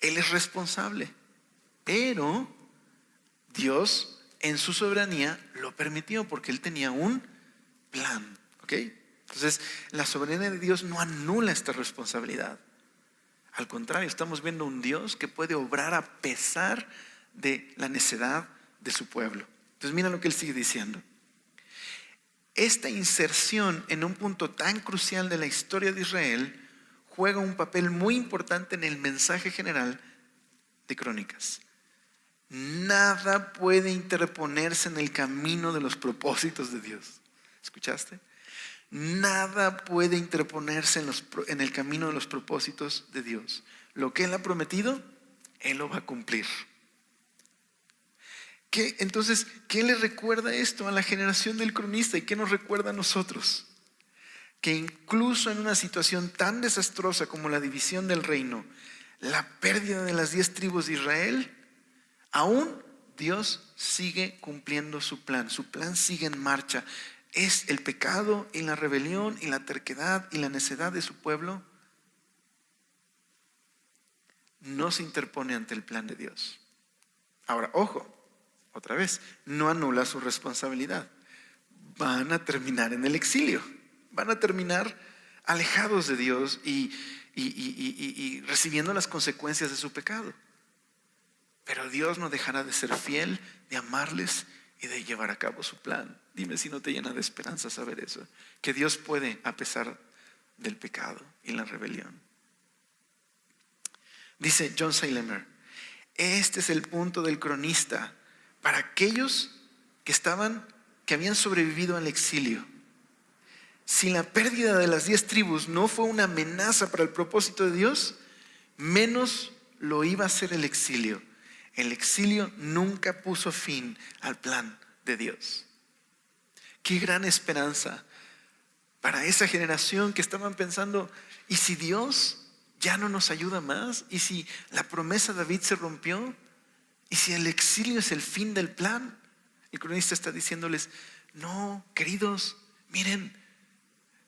A: Él es responsable, pero Dios en su soberanía lo permitió porque él tenía un plan, ¿ok? Entonces, la soberanía de Dios no anula esta responsabilidad. Al contrario, estamos viendo un Dios que puede obrar a pesar de la necedad de su pueblo. Entonces, mira lo que él sigue diciendo. Esta inserción en un punto tan crucial de la historia de Israel juega un papel muy importante en el mensaje general de Crónicas. Nada puede interponerse en el camino de los propósitos de Dios. ¿Escuchaste? Nada puede interponerse en el camino de los propósitos de Dios. Lo que Él ha prometido, Él lo va a cumplir. Entonces, ¿qué le recuerda esto a la generación del cronista y qué nos recuerda a nosotros? Que incluso en una situación tan desastrosa como la división del reino, la pérdida de las 10 tribus de Israel, aún Dios sigue cumpliendo su plan sigue en marcha. Es el pecado y la rebelión y la terquedad y la necedad de su pueblo no se interpone ante el plan de Dios. Ahora, ojo, otra vez, no anula su responsabilidad. Van a terminar en el exilio, van a terminar alejados de Dios y recibiendo las consecuencias de su pecado. Pero Dios no dejará de ser fiel, de amarles y de llevar a cabo su plan. Dime si no te llena de esperanza saber eso, que Dios puede a pesar del pecado y la rebelión. Dice John Seilemer, este es el punto del cronista para aquellos que habían sobrevivido al exilio. Si la pérdida de las 10 tribus no fue una amenaza para el propósito de Dios, menos lo iba a ser el exilio. El exilio nunca puso fin al plan de Dios. Qué gran esperanza para esa generación que estaban pensando, ¿y si Dios ya no nos ayuda más? ¿Y si la promesa de David se rompió? ¿Y si el exilio es el fin del plan? El cronista está diciéndoles, no, queridos, miren,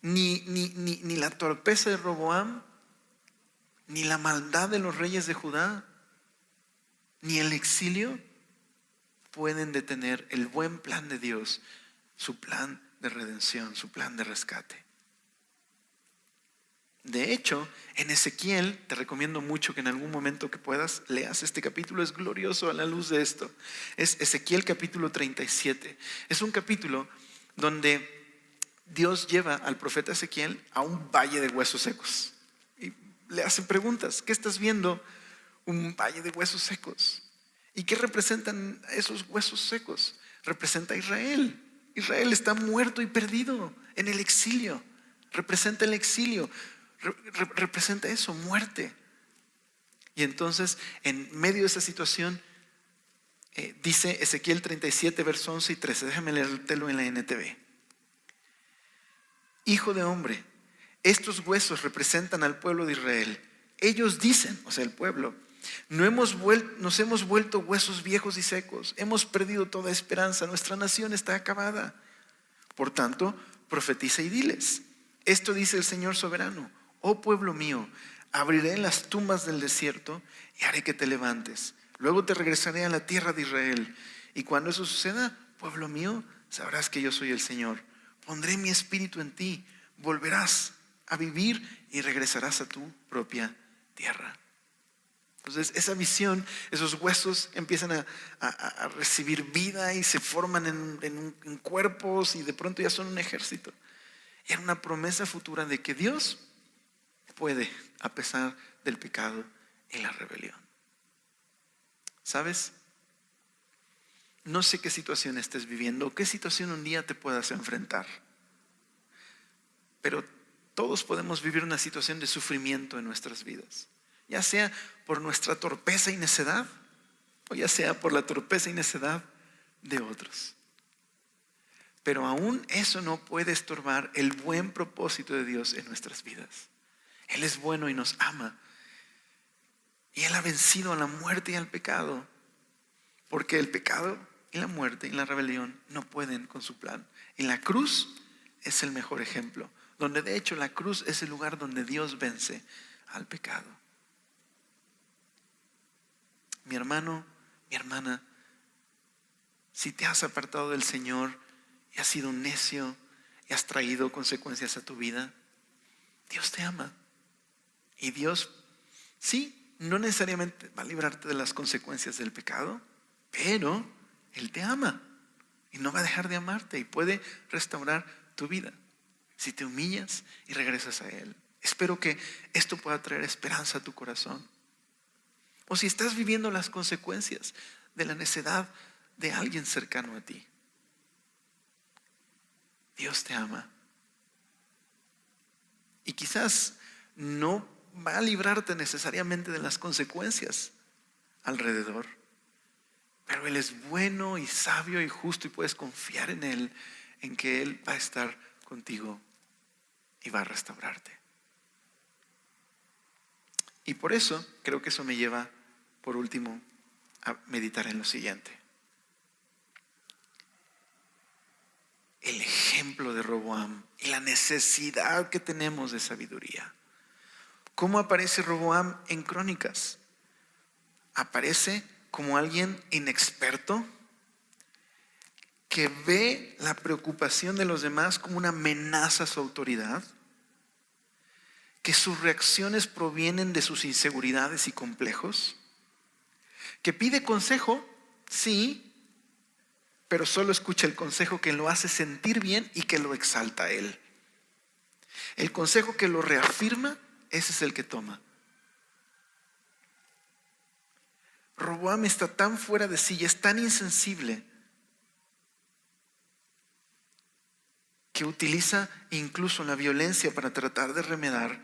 A: ni la torpeza de Roboam, ni la maldad de los reyes de Judá, ni el exilio pueden detener el buen plan de Dios, su plan de redención, su plan de rescate. De hecho, en Ezequiel, te recomiendo mucho que en algún momento que puedas leas este capítulo, es glorioso a la luz de esto. Es Ezequiel capítulo 37. Es un capítulo donde Dios lleva al profeta Ezequiel a un valle de huesos secos. Y le hacen preguntas, ¿qué estás viendo? Un valle de huesos secos. ¿Y qué representan esos huesos secos? Representa a Israel. Israel está muerto y perdido en el exilio. Representa el exilio. Representa eso, muerte. Y entonces, en medio de esa situación, dice Ezequiel 37, verso 11 y 13. Déjame leértelo en la NTV. Hijo de hombre, estos huesos representan al pueblo de Israel. Ellos dicen, o sea, el pueblo, nos hemos vuelto huesos viejos y secos. Hemos perdido toda esperanza. Nuestra nación está acabada. Por tanto, profetiza y diles: esto dice el Señor soberano: oh pueblo mío, abriré las tumbas del desierto y haré que te levantes. Luego te regresaré a la tierra de Israel. Y cuando eso suceda, pueblo mío, sabrás que yo soy el Señor. Pondré mi espíritu en ti, volverás a vivir y regresarás a tu propia tierra. Entonces esa visión, esos huesos empiezan a recibir vida y se forman en cuerpos y de pronto ya son un ejército. Y era una promesa futura de que Dios puede, a pesar del pecado y la rebelión. ¿Sabes? No sé qué situación estés viviendo o qué situación un día te puedas enfrentar, pero todos podemos vivir una situación de sufrimiento en nuestras vidas, ya sea por nuestra torpeza y necedad o ya sea por la torpeza y necedad de otros. Pero aún eso no puede estorbar el buen propósito de Dios en nuestras vidas. Él es bueno y nos ama. Y Él ha vencido a la muerte y al pecado, porque el pecado y la muerte y la rebelión no pueden con su plan. Y la cruz es el mejor ejemplo, donde de hecho la cruz es el lugar donde Dios vence al pecado. Mi hermano, mi hermana, si te has apartado del Señor y has sido un necio y has traído consecuencias a tu vida, Dios te ama. Y Dios, sí, no necesariamente va a librarte de las consecuencias del pecado, pero Él te ama y no va a dejar de amarte y puede restaurar tu vida si te humillas y regresas a Él. Espero que esto pueda traer esperanza a tu corazón. O si estás viviendo las consecuencias de la necedad de alguien cercano a ti, Dios te ama. Y quizás no va a librarte necesariamente de las consecuencias alrededor, pero Él es bueno y sabio y justo y puedes confiar en Él, en que Él va a estar contigo y va a restaurarte. Y por eso creo que eso me lleva, por último, a meditar en lo siguiente. El ejemplo de Roboam y la necesidad que tenemos de sabiduría. ¿Cómo aparece Roboam en Crónicas? Aparece como alguien inexperto que ve la preocupación de los demás como una amenaza a su autoridad, que sus reacciones provienen de sus inseguridades y complejos, que pide consejo, sí, pero solo escucha el consejo que lo hace sentir bien y que lo exalta a él. El consejo que lo reafirma, ese es el que toma. Roboam está tan fuera de sí y es tan insensible que utiliza incluso la violencia para tratar de remediar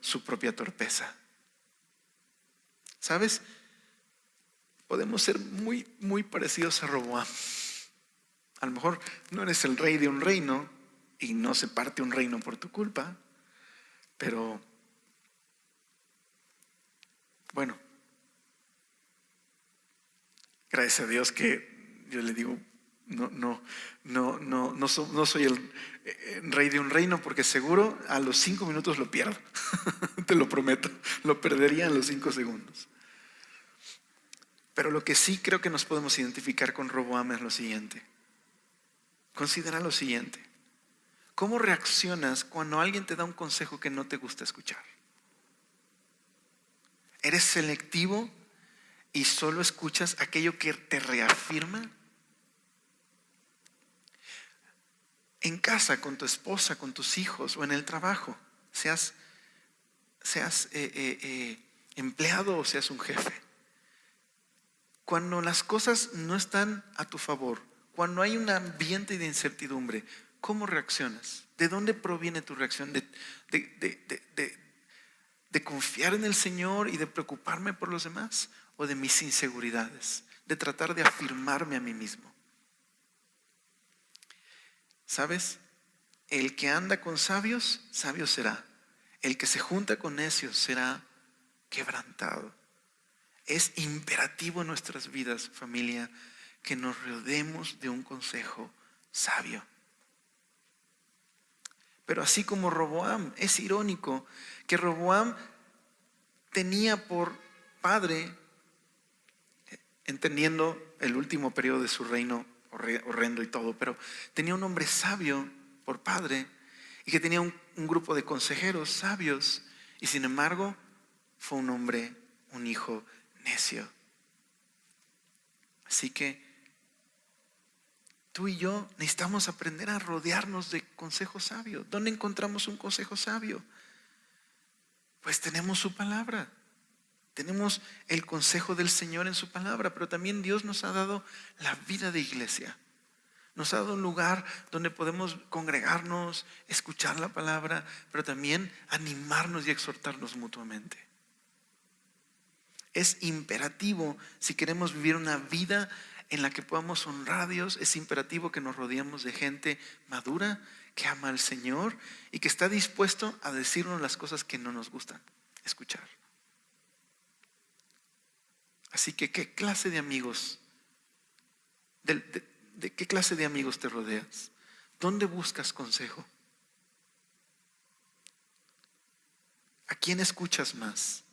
A: su propia torpeza. ¿Sabes? Podemos ser muy, muy parecidos a Roboam. A lo mejor no eres el rey de un reino y no se parte un reino por tu culpa, pero bueno, gracias a Dios que yo le digo, no soy el rey de un reino, porque seguro a los 5 minutos lo pierdo. Te lo prometo, lo perdería en los 5 segundos. Pero lo que sí creo que nos podemos identificar con Roboam es lo siguiente. Considera lo siguiente. ¿Cómo reaccionas cuando alguien te da un consejo que no te gusta escuchar? ¿Eres selectivo y solo escuchas aquello que te reafirma? En casa, con tu esposa, con tus hijos o en el trabajo, seas empleado o seas un jefe. Cuando las cosas no están a tu favor, cuando hay un ambiente de incertidumbre, ¿cómo reaccionas? ¿De dónde proviene tu reacción? de confiar en el Señor y de preocuparme por los demás, o de mis inseguridades, de tratar de afirmarme a mí mismo? ¿Sabes? El que anda con sabios, sabio será. El que se junta con necios será quebrantado. Es imperativo en nuestras vidas, familia, que nos rodeemos de un consejo sabio. Pero así como Roboam, es irónico que Roboam tenía por padre, entendiendo el último periodo de su reino horrendo y todo, pero tenía un hombre sabio por padre y que tenía un grupo de consejeros sabios, y sin embargo fue un hombre, un hijo necio. Así que tú y yo necesitamos aprender a rodearnos de consejos sabios. ¿Dónde encontramos un consejo sabio? Pues tenemos su palabra. Tenemos el consejo del Señor en su palabra, pero también Dios nos ha dado la vida de iglesia. Nos ha dado un lugar donde podemos congregarnos, escuchar la palabra, pero también animarnos y exhortarnos mutuamente. Es imperativo, si queremos vivir una vida en la que podamos honrar a Dios, es imperativo que nos rodeemos de gente madura, que ama al Señor y que está dispuesto a decirnos las cosas que no nos gustan escuchar. Así que, ¿qué clase de amigos, de qué clase de amigos te rodeas? ¿Dónde buscas consejo? ¿A quién escuchas más?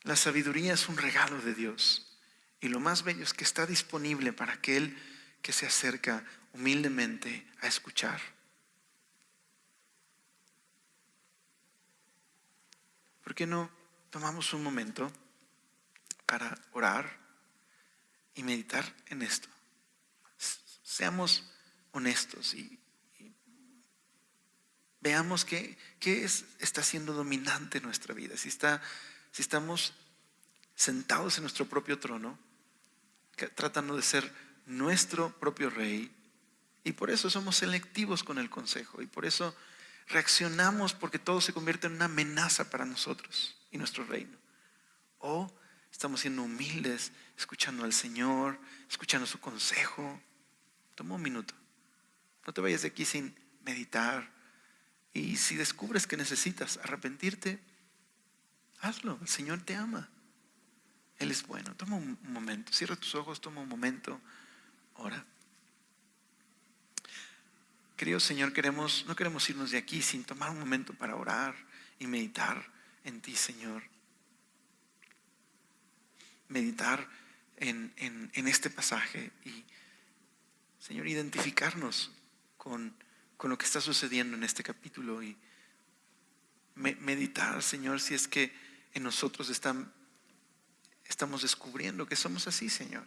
A: La sabiduría es un regalo de Dios, y lo más bello es que está disponible para aquel que se acerca humildemente a escuchar. ¿Por qué no tomamos un momento para orar y meditar en esto? Seamos honestos y veamos qué está siendo dominante en nuestra vida. Si estamos sentados en nuestro propio trono, tratando de ser nuestro propio rey, y por eso somos selectivos con el consejo, y por eso reaccionamos porque todo se convierte en una amenaza para nosotros y nuestro reino. O estamos siendo humildes, escuchando al Señor, escuchando su consejo. Toma un minuto, no te vayas de aquí sin meditar. Y si descubres que necesitas arrepentirte, hazlo. El Señor te ama, Él es bueno. Toma un momento, cierra tus ojos, toma un momento, ora. Querido Señor, no queremos irnos de aquí sin tomar un momento para orar y meditar en ti, Señor. Meditar en este pasaje y, Señor, identificarnos con lo que está sucediendo en este capítulo, y meditar, Señor, si es que en nosotros estamos descubriendo que somos así, Señor.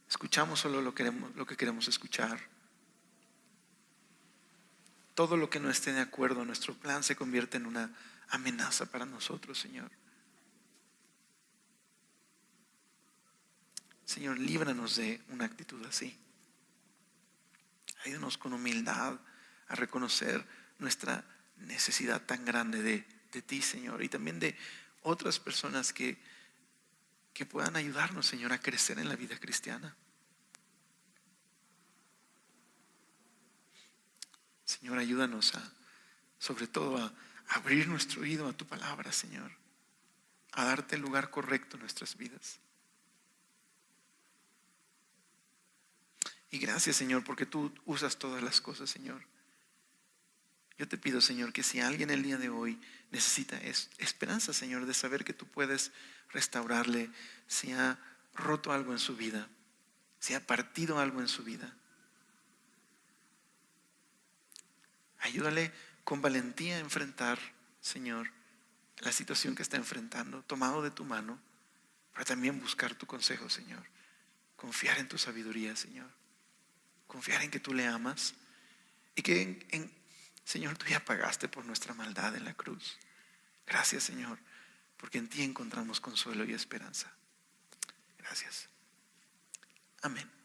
A: Escuchamos solo lo que queremos escuchar. Todo lo que no esté de acuerdo a nuestro plan se convierte en una amenaza para nosotros, Señor. Señor, líbranos de una actitud así. Ayúdanos con humildad a reconocer nuestra necesidad tan grande de ti, Señor, y también de otras personas que puedan ayudarnos, Señor, a crecer en la vida cristiana. Señor, ayúdanos sobre todo a abrir nuestro oído a tu palabra, Señor, a darte el lugar correcto en nuestras vidas. Y gracias, Señor, porque tú usas todas las cosas, Señor. Yo te pido, Señor, que si alguien el día de hoy necesita esperanza, Señor, de saber que tú puedes restaurarle, si ha roto algo en su vida, si ha partido algo en su vida, ayúdale con valentía a enfrentar, Señor, la situación que está enfrentando, tomado de tu mano, pero también buscar tu consejo, Señor. Confiar en tu sabiduría, Señor. Confiar en que tú le amas y que Señor, tú ya pagaste por nuestra maldad en la cruz. Gracias, Señor, porque en ti encontramos consuelo y esperanza. Gracias. Amén.